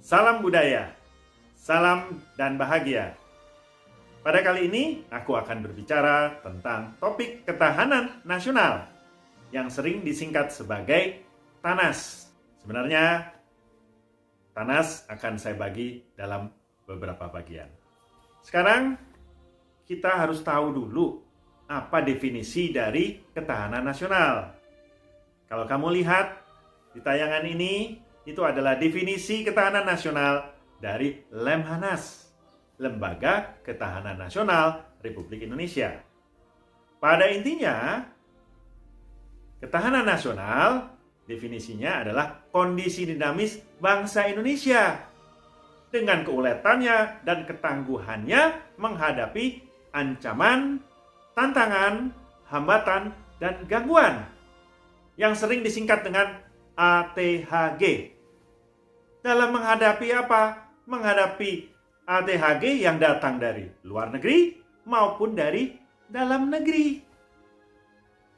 Salam budaya, salam dan bahagia. Pada kali ini, aku akan berbicara tentang topik ketahanan nasional yang sering disingkat sebagai TANAS. Sebenarnya, TANAS akan saya bagi dalam beberapa bagian. Sekarang, kita harus tahu dulu apa definisi dari ketahanan nasional. Kalau kamu lihat di tayangan ini, itu adalah definisi ketahanan nasional dari Lemhanas, Lembaga Ketahanan Nasional Republik Indonesia. Pada intinya, ketahanan nasional definisinya adalah kondisi dinamis bangsa Indonesia dengan keuletannya dan ketangguhannya menghadapi ancaman, tantangan, hambatan, dan gangguan yang sering disingkat dengan ATHG. Dalam menghadapi apa? Menghadapi ATHG yang datang dari luar negeri maupun dari dalam negeri,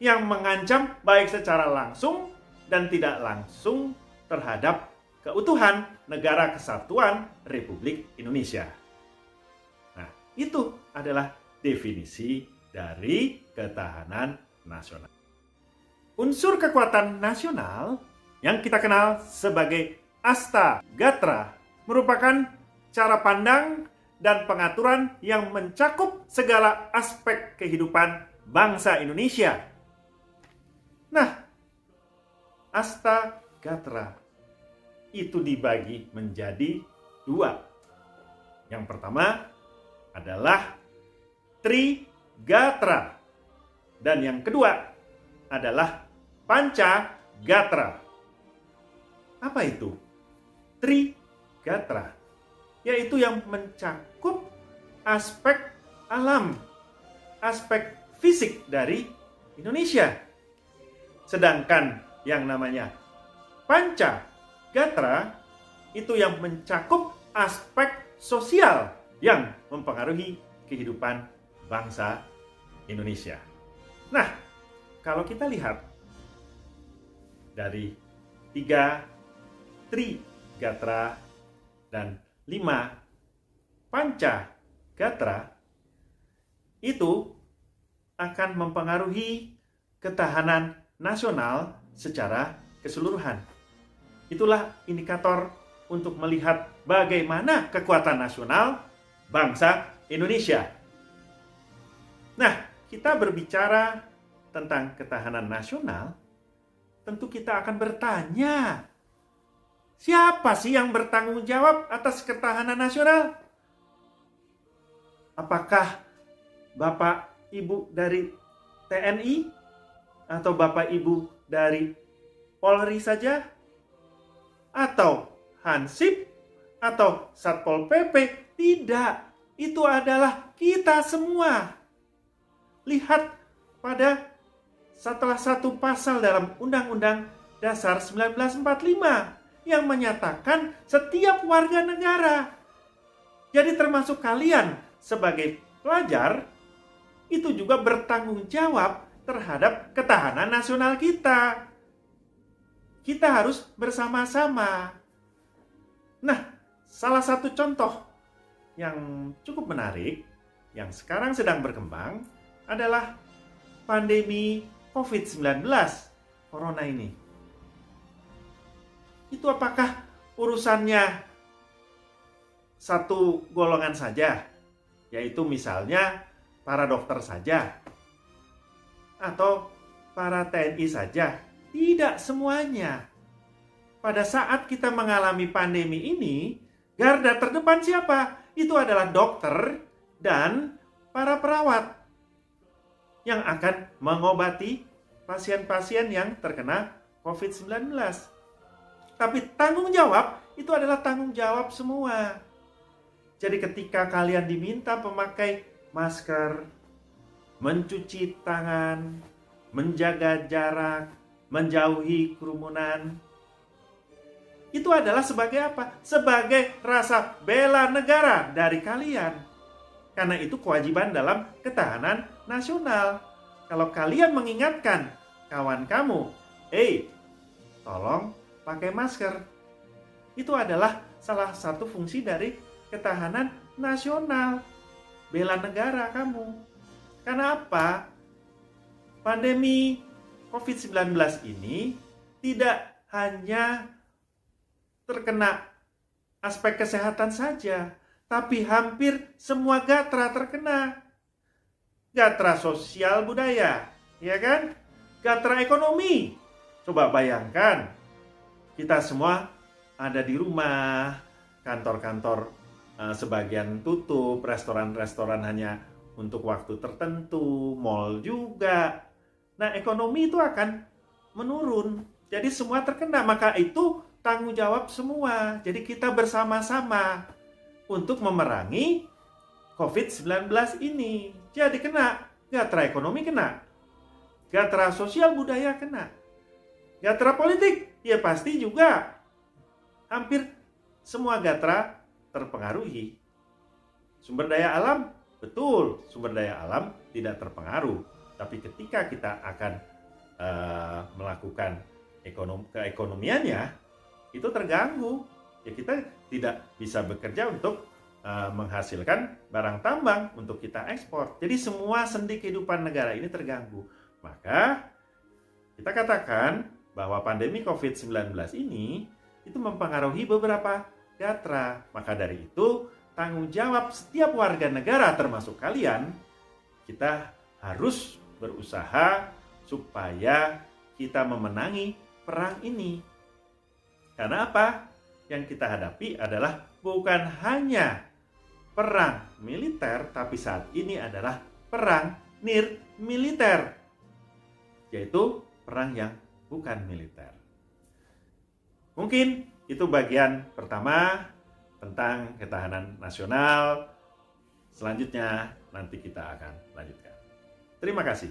yang mengancam baik secara langsung dan tidak langsung terhadap keutuhan Negara Kesatuan Republik Indonesia. Nah, itu adalah definisi dari ketahanan nasional. Unsur kekuatan nasional yang kita kenal sebagai Asta Gatra merupakan cara pandang dan pengaturan yang mencakup segala aspek kehidupan bangsa Indonesia. Nah, Asta Gatra itu dibagi menjadi dua. Yang pertama adalah Trigatra dan yang kedua adalah Pancagatra. Apa itu Trigatra? Yaitu yang mencakup aspek alam, aspek fisik dari Indonesia. Sedangkan yang namanya Pancagatra itu yang mencakup aspek sosial yang mempengaruhi kehidupan bangsa Indonesia. Nah, kalau kita lihat dari 3 Trigatra dan 5 Pancagatra, itu akan mempengaruhi ketahanan nasional secara keseluruhan. Itulah indikator untuk melihat bagaimana kekuatan nasional bangsa Indonesia. Nah, kita berbicara tentang ketahanan nasional, tentu kita akan bertanya, siapa sih yang bertanggung jawab atas ketahanan nasional? Apakah Bapak Ibu dari TNI? Atau Bapak Ibu dari Polri saja? Atau Hansip? Atau Satpol PP? Tidak, itu adalah kita semua. Lihat pada salah satu pasal dalam Undang-Undang Dasar 1945 yang menyatakan setiap warga negara, jadi termasuk kalian sebagai pelajar, itu juga bertanggung jawab terhadap ketahanan nasional kita. Kita harus bersama-sama. Nah, salah satu contoh yang cukup menarik yang sekarang sedang berkembang adalah pandemi COVID-19, Corona ini. Itu apakah urusannya satu golongan saja, yaitu misalnya para dokter saja, atau para TNI saja? Tidak semuanya. Pada saat kita mengalami pandemi ini, garda terdepan siapa? Itu adalah dokter dan para perawat yang akan mengobati pasien-pasien yang terkena COVID-19. Tapi tanggung jawab itu adalah tanggung jawab semua. Jadi ketika kalian diminta memakai masker, mencuci tangan, menjaga jarak, menjauhi kerumunan, itu adalah sebagai apa? Sebagai rasa bela negara dari kalian. Karena itu kewajiban dalam ketahanan nasional. Kalau kalian mengingatkan kawan kamu, tolong pakai masker. Itu adalah salah satu fungsi dari ketahanan nasional. Bela negara kamu. Karena apa? Pandemi COVID-19 ini tidak hanya terkena aspek kesehatan saja, tapi hampir semua gatra terkena. Gatra sosial budaya, ya kan? Gatra ekonomi. Coba bayangkan, kita semua ada di rumah, kantor-kantor sebagian tutup, restoran-restoran hanya untuk waktu tertentu, mall juga. Nah, ekonomi itu akan menurun. Jadi semua terkena, maka itu tanggung jawab semua. Jadi kita bersama-sama untuk memerangi COVID-19 ini. Jadi kena, gatra ekonomi kena, gatra sosial budaya kena, gatra politik ya pasti juga. Hampir semua gatra terpengaruhi. Sumber daya alam, betul, sumber daya alam tidak terpengaruh. Tapi ketika kita akan melakukan keekonomiannya, itu terganggu. Ya kita tidak bisa bekerja untuk menghasilkan barang tambang untuk kita ekspor. Jadi semua sendi kehidupan negara ini terganggu. Maka kita katakan bahwa pandemi COVID-19 ini itu mempengaruhi beberapa gatra. Maka dari itu, tanggung jawab setiap warga negara termasuk kalian, kita harus berusaha supaya kita memenangi perang ini. Karena apa? Yang kita hadapi adalah bukan hanya perang militer, tapi saat ini adalah perang nirmiliter, yaitu perang yang bukan militer. Mungkin itu bagian pertama tentang ketahanan nasional. Selanjutnya nanti kita akan lanjutkan. Terima kasih.